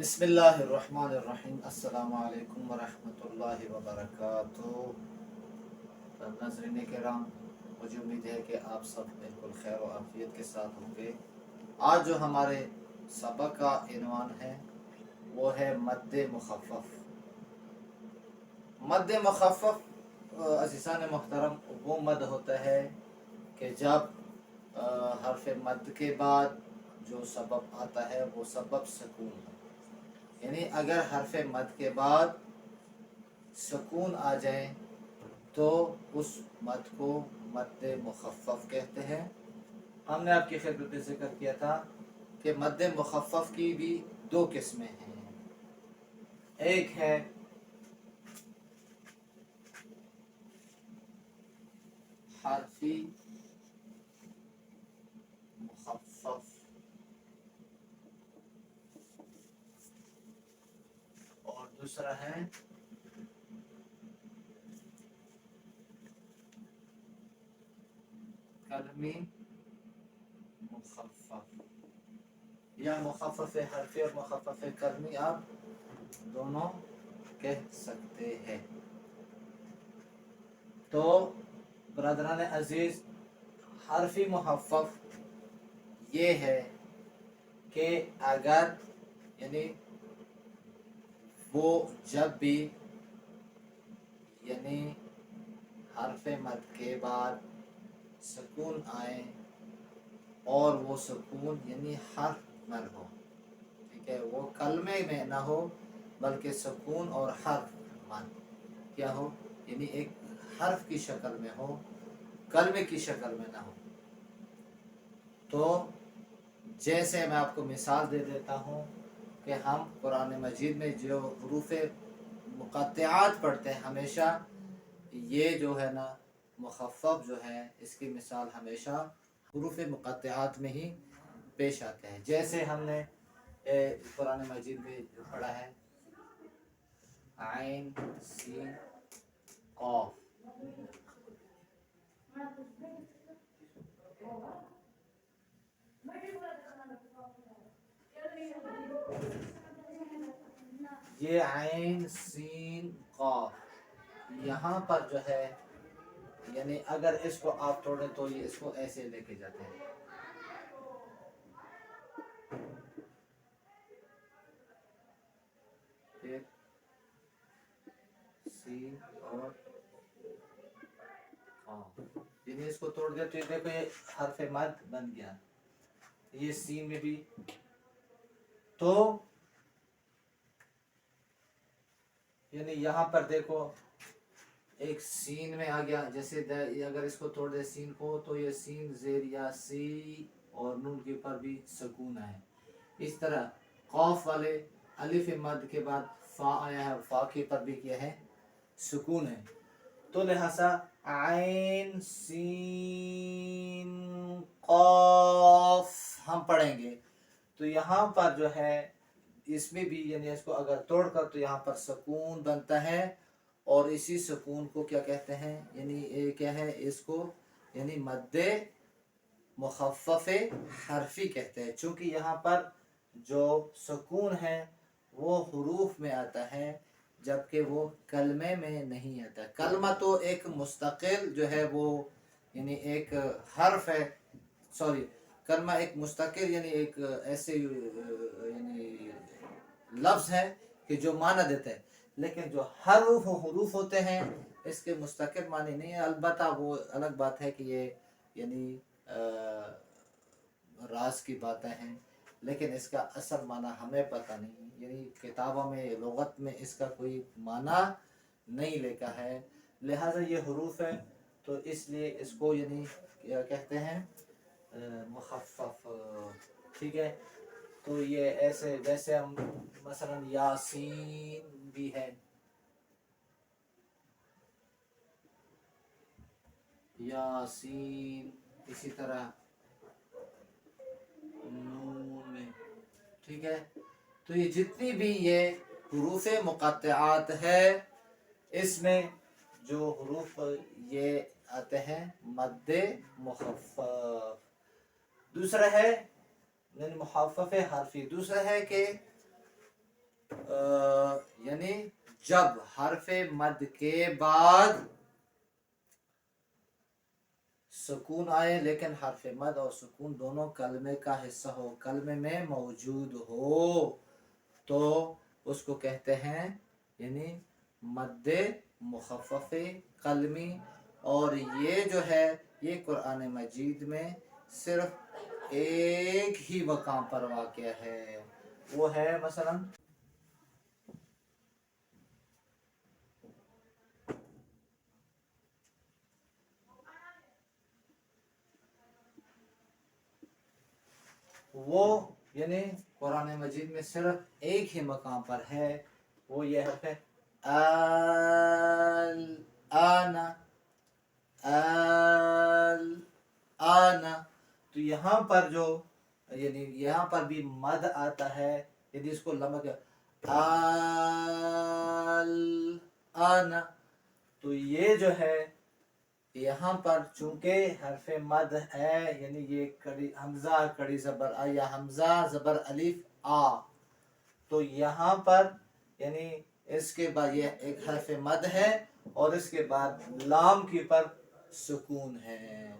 बिस्मिल्लाहिर्रहमानिर्रहीम। अस्सलामु अलैकुम वरहमतुल्लाहि वबरकातुहू। नाज़रीन किराम, मुझे उम्मीद है कि आप सब बिल्कुल खैर और आफियत के साथ होंगे। आज जो हमारे सबक का इन्वान है वो है मद्दे मुखफ़फ़। मद्दे मुखफ़फ़ अज़ीज़ान मोहतरम वो मद होता है कि जब हर्फ मद के बाद जो सबब आता है वो सबब सुकून है। यानी अगर हर्फ मद के बाद सुकून आ जाए तो उस मद को मद्दे मुखफ़फ़ कहते हैं। हमने आपकी खिदमत में जिक्र किया था कि मद्दे मुखफ़फ़ की भी दो किस्में हैं। एक है हर्फी मुखफ़फ़ और दूसरा है कलमी मुखफ़फ़, या मुखफ़फ़ हर्फी और मुखफ़फ़ कलमी आप दोनों कह सकते हैं। तो ब्रदरान अजीज़, हर्फी मुखफ़फ़ ये है कि अगर यानी वो जब भी यानी हर्फ मद के बाद सुकून आए और वो सुकून यानी हर्फ मद हो, ठीक है, वो कलमे में ना हो बल्कि सुकून और हर्फ मद क्या हो, यानी एक हर्फ की शक्ल में हो, कलमे की शक्ल में ना हो। तो जैसे मैं आपको मिसाल दे देता हूँ कि हम कुरान मजीद में जो हरूफ मुक़त्तिआत पढ़ते हैं हमेशा, ये जो है ना मुखफ़फ़ जो है इसकी मिसाल हमेशा हरूफ मुक़त्तिआत में ही पेश आते हैं। जैसे हमने कुरान मजीद में जो पढ़ा है आइन सीन क़ाफ, ये आइन सीन क़ाफ, यहाँ पर जो है यानी अगर इसको आप तोड़े तो ये इसको ऐसे लेके जाते हैं। फिर सी और यानी इसको तोड़ दिया तो ये देखो ये हर्फ मद बन गया। ये सी में भी तो यानी यहाँ पर देखो एक सीन में आ गया। जैसे अगर इसको तोड़ दे सीन को तो ये सीन जेर या सी और नून के ऊपर भी सुकून है। इस तरह कौफ वाले अलिफ मद के बाद फा आया है, फा के ऊपर भी क्या है, सुकून है। तो लिहाजा आइन सीन कौफ हम पढ़ेंगे तो यहाँ पर जो है इसमें भी यानी इसको अगर तोड़कर तो यहाँ पर सुकून बनता है और इसी सुकून को क्या कहते हैं, यानी क्या है इसको यानी मद्दे मुखफ़फ़े हर्फी कहते हैं। चूँकि यहाँ पर जो सुकून है वो हुरूफ में आता है जबकि वो कलमे में नहीं आता। कलमा तो एक मुस्तकिल जो है वो यानी एक हर्फ है, सॉरी, कलमा एक मुस्तकिल यानी एक ऐसे यानी लफ्ज़ है कि जो माना देते हैं, लेकिन जो हरूफ हुरूफ होते हैं इसके मुस्तकिल मानी नहीं है। अलबत्ता वो अलग बात है कि ये यानी राज की बातें हैं, लेकिन इसका असल माना हमें पता नहीं, यानी किताबों में लुगत में इसका कोई माना नहीं लिखा है। लिहाजा ये हुरूफ है तो इसलिए इसको यानी क्या कहते हैं, मुखफ़फ़, ठीक है। तो ये ऐसे जैसे हम मसलन यासीन भी है, यासीन, इसी तरह नून में, ठीक है। तो ये जितनी भी ये हुरूफ मुक़त्तिआत है इसमें जो हुरूफ ये आते हैं मद्दे मुखफ़फ़। दूसरा है मुखफ़फ़ हर्फी, दूसरा है कि यानी जब हरफ मद के बाद सुकून आए, लेकिन हरफ मद और सुकून दोनों कलमे का हिस्सा हो, कलमे में मौजूद हो, तो उसको कहते हैं यानी मद्दे मुखफ़फ़ कलमी। और ये जो है ये कुरान मजीद में सिर्फ एक ही मकाम पर वाक़या है, वो है मसलन वो यानी कुरान मजीद में सिर्फ एक ही मकाम पर है, वो ये हर्फ है अल आना, अल आना। तो यहाँ पर जो यानी यहाँ पर भी मद आता है, यदि इसको लमक अल आना, तो ये जो है यहाँ पर चूंकि हरफ मद है, यानी ये कड़ी हमजा कड़ी जबर आ या हमजा जबर अलिफ आ, तो यहाँ पर यानी इसके बाद ये एक हरफ मद है और इसके बाद लाम के पर सुकून है।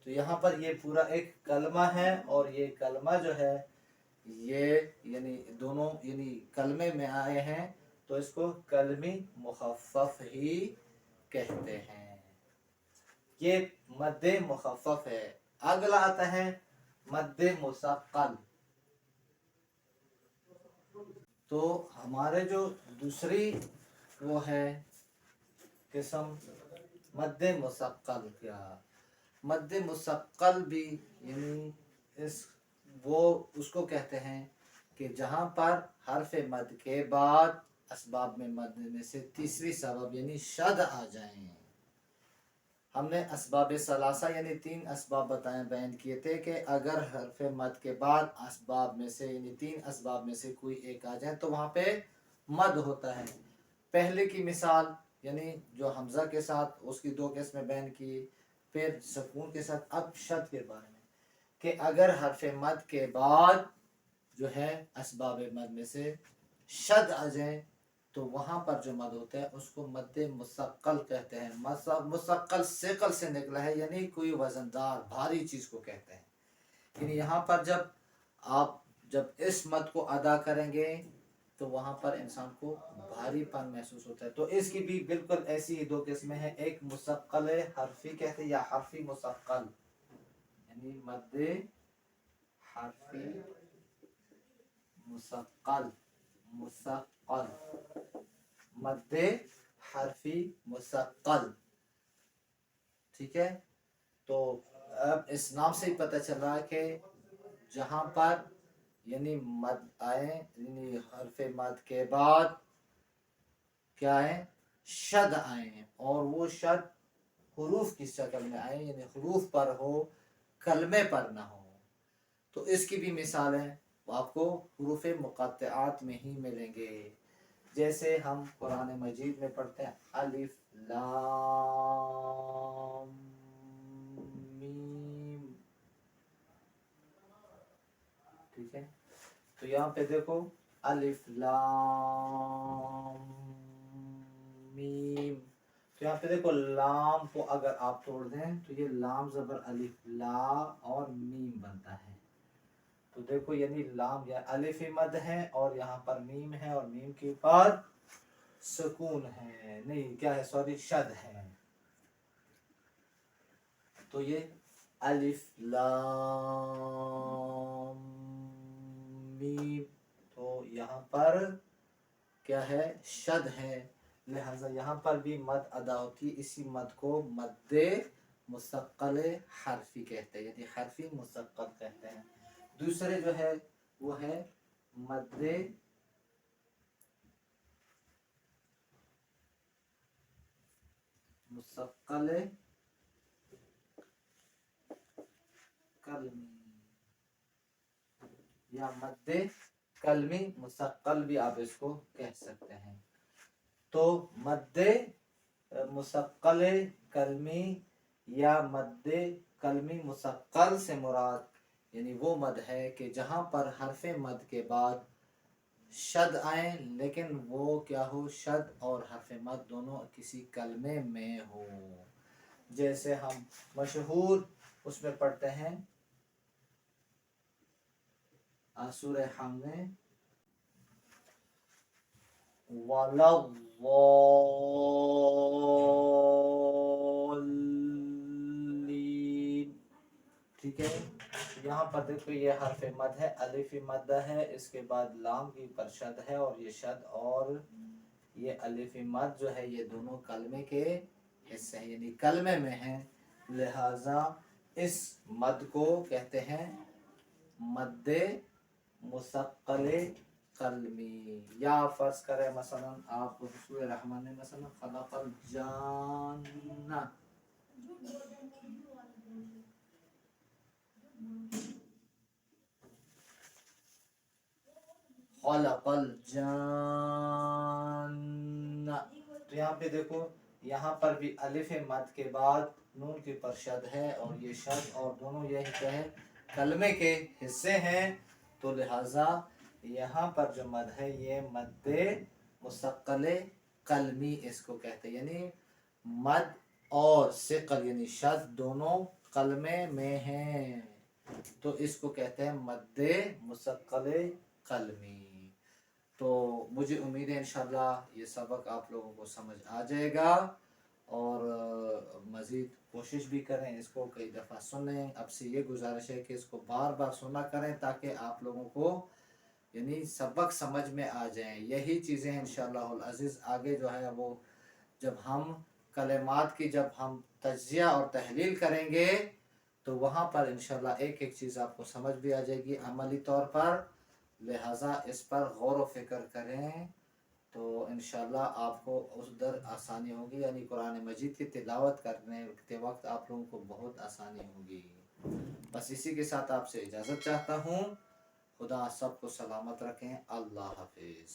तो यहाँ पर ये पूरा एक कलमा है और ये कलमा जो है ये यानी दोनों यानी कलमे में आए हैं, तो इसको कलमी मुखफ़फ़ ही कहते हैं। ये मद्दे मुखफ़फ़ है। अगला आता है मद्दे मुसक्कल। तो हमारे जो दूसरी वो है किस्म मद्दे मुसक्कल। क्या मद्दे मुसक्कल भी यानी इस वो उसको कहते हैं कि जहाँ पर हरफ मद के बाद असबाब में मद में से तीसरी सबब यानी शद आ जाए। हमने असबाब सलासा यानी 3 असबाब बताए बयान किए थे कि अगर हरफ मद के बाद असबाब में से यानी 3 असबाब में से कोई एक आ जाए तो वहाँ पे मद होता है। पहले की मिसाल यानी जो हमजा के साथ उसकी 2 किस्में बयान की, फिर सुकून के साथ, अब शद के बारे में कि अगर हरफ मद के बाद जो है असबाब मद में से शद आ जाए तो वहाँ पर जो मद होता है उसको मद्दे मुसक्कल कहते हैं। मुसक्कल सेकल से निकला है यानी कोई वजनदार भारी चीज़ को कहते हैं। यानी यहाँ पर जब इस मद को अदा करेंगे तो वहाँ पर इंसान को भारीपन महसूस होता है। तो इसकी भी बिल्कुल ऐसी ही 2 किस्में हैं, एक मुसक्कल हरफी कहते हैं या हरफी मुसक्कल, यानी मद्दे हरफी मुसक्कल, मुसक्कल मद्दे हरफी मुसक्कल। ठीक है, तो अब इस नाम से ही पता चल रहा है कि जहाँ पर यानी मद आए यानी हरफ मद के बाद क्या है शद आए हैं और वो शद हुरूफ की शक्ल में आए यानी हुरूफ पर हो, कलमे पर ना हो। तो इसकी भी मिसाल है, आपको हुरूफ मुक़त्तआत में ही मिलेंगे। जैसे हम कुरान मजीद में पढ़ते हैं अलिफ लाम मीम। ठीक है, तो यहाँ पे देखो अलिफ लाम मीम। तो यहाँ पे देखो लाम को अगर आप तोड़ दें तो ये लाम जबर अलिफ ला और मीम बनता है। तो देखो यानी लाम या अलिफ मद है और यहाँ पर मीम है और मीम के बाद सुकून है, नहीं क्या है सॉरी शद है। तो ये अलिफ लाम मीम, तो यहाँ पर क्या है शद है, लिहाजा यहाँ पर भी मद अदा होती है। इसी मद को मद्दे मुसक्कल हरफी कहते हैं यानी हरफी मुसक्कल कहते हैं। दूसरे जो है वो है मद्दे मुसक्कल कलमी या मद्दे कलमी मुसक्कल भी आप इसको कह सकते हैं। तो मद्दे मुसक्कल कलमी या मद्दे कलमी मुसक्कल से मुराद यानी वो मद है कि जहाँ पर हरफ मद के बाद शद आए लेकिन वो क्या हो, शद और हर्फ मद दोनों किसी कलमे में हो। जैसे हम मशहूर उसमें पढ़ते हैं सूरह हम में वलव्वालीन, ठीक है। यहाँ पर देखो ये हर्फ मद है, अलिफ मद है, इसके बाद लाम की पर शद है, और ये शद और ये अलिफ मद जो है ये दोनों कलमे के हिस्से हैं, यानी कलमे में हैं। लिहाजा इस मद को कहते हैं मद्दे मुसक्कले कलमी। या फर्ज करें मसलन आप सूरह रहमान में मसलन खलक़ल जान्ना, खलक़ल जान्ना, तो यहाँ पे देखो यहाँ पर भी अलिफ मद के बाद नून की पर शद है, और ये शद और दोनों ये क्या है, कलमे के हिस्से हैं। तो लिहाजा यहाँ पर जो मद है ये मद्दे मुसक्कले कलमी इसको कहते हैं, यानी मद और सिकल यानी शद दोनों कलमे में हैं, तो इसको कहते हैं मद्दे मुसक्कले कलमी। तो मुझे उम्मीद है इंशाल्लाह ये सबक आप लोगों को समझ आ जाएगा, और मज़ीद कोशिश भी करें, इसको कई दफ़ा सुनें। अब से ये गुजारिश है कि इसको बार बार सुना करें ताकि आप लोगों को यानी सबक समझ में आ जाए। यही चीज़ें इंशाअल्लाह अज़ीज़ आगे जो है वो जब हम कलेमात की जब हम तज्ज़िया और तहलील करेंगे तो वहाँ पर इंशाअल्लाह एक एक चीज़ आपको समझ भी आ जाएगी अमली तौर पर। लिहाजा इस पर गौर व फिक्र करें तो इंशाअल्लाह आपको उस दर आसानी होगी, यानी कुरान मजीद की तिलावत करने के वक्त आप लोगों को बहुत आसानी होगी। बस इसी के साथ आपसे इजाज़त चाहता हूँ। खुदा सबको सलामत रखें। अल्लाह हाफिज़।